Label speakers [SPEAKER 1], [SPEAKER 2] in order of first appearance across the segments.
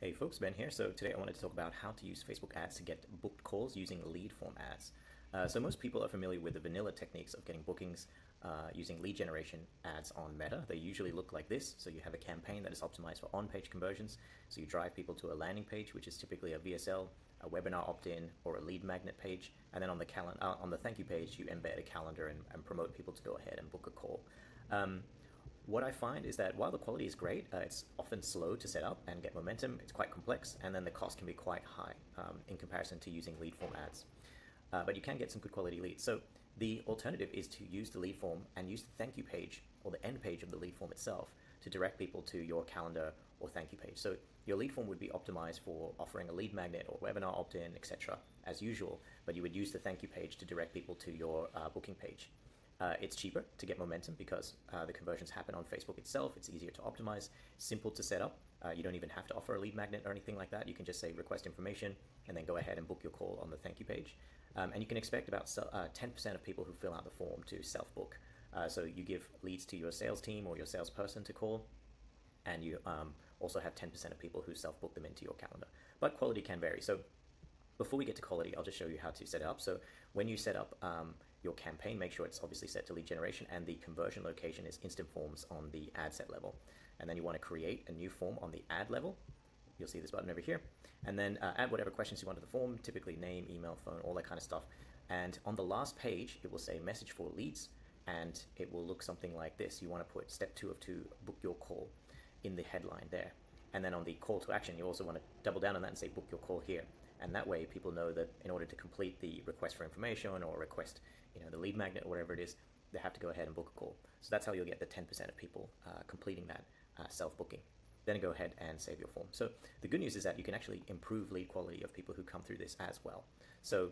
[SPEAKER 1] Hey folks, Ben here. So today I wanted to talk about how to use Facebook ads to get booked calls using lead form ads. So most people are familiar with the vanilla techniques of getting bookings using lead generation ads on Meta. They usually look like this. So you have a campaign that is optimized for on-page conversions. So you drive people to a landing page, which is typically a VSL, a webinar opt-in, or a lead magnet page. And then on the thank you page, you embed a calendar and promote people to go ahead and book a call. What I find is that while the quality is great, it's often slow to set up and get momentum. It's quite complex, and then the cost can be quite high in comparison to using lead form ads. But you can get some good quality leads. So the alternative is to use the lead form and use the thank you page or the end page of the lead form itself to direct people to your calendar or thank you page. So your lead form would be optimized for offering a lead magnet or webinar opt-in, etc. as usual, but you would use the thank you page to direct people to your booking page. It's cheaper to get momentum because the conversions happen on Facebook itself. It's easier to optimize, simple to set up. You don't even have to offer a lead magnet or anything like that. You can just say request information and then go ahead and book your call on the thank you page. And you can expect about 10% of people who fill out the form to self-book. So you give leads to your sales team or your salesperson to call, and you also have 10% of people who self-book them into your calendar. But quality can vary. So before we get to quality, I'll just show you how to set it up. So when you set up your campaign, make sure it's obviously set to lead generation and the conversion location is instant forms on the ad set level. And then you want to create a new form on the ad level. You'll see this button over here. And then add whatever questions you want to the form, typically name, email, phone, all that kind of stuff. And on the last page, it will say message for leads, and it will look something like this. You want to put step 2 of 2, book your call, in the headline there. And then on the call to action, you also want to double down on that and say book your call here. And that way people know that in order to complete the request for information or request, the lead magnet or whatever it is, they have to go ahead and book a call. So that's how you'll get the 10% of people completing that self-booking. Then go ahead and save your form. So the good news is that you can actually improve lead quality of people who come through this as well. So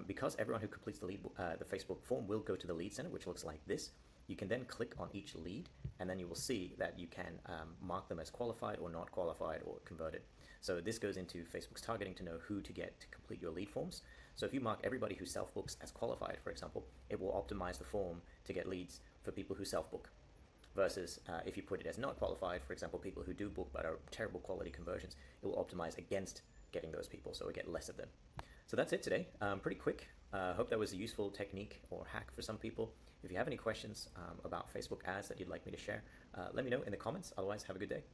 [SPEAKER 1] because everyone who completes the Facebook form will go to the lead center, which looks like this, you can then click on each lead, and then you will see that you can mark them as qualified or not qualified or converted. So this goes into Facebook's targeting to know who to get to complete your lead forms. So if you mark everybody who self-books as qualified, for example, it will optimize the form to get leads for people who self-book. Versus if you put it as not qualified, for example, people who do book but are terrible quality conversions, it will optimize against getting those people, so we get less of them. So that's it today. Pretty quick. Hope that was a useful technique or hack for some people. If you have any questions about Facebook ads that you'd like me to share, let me know in the comments. Otherwise, have a good day.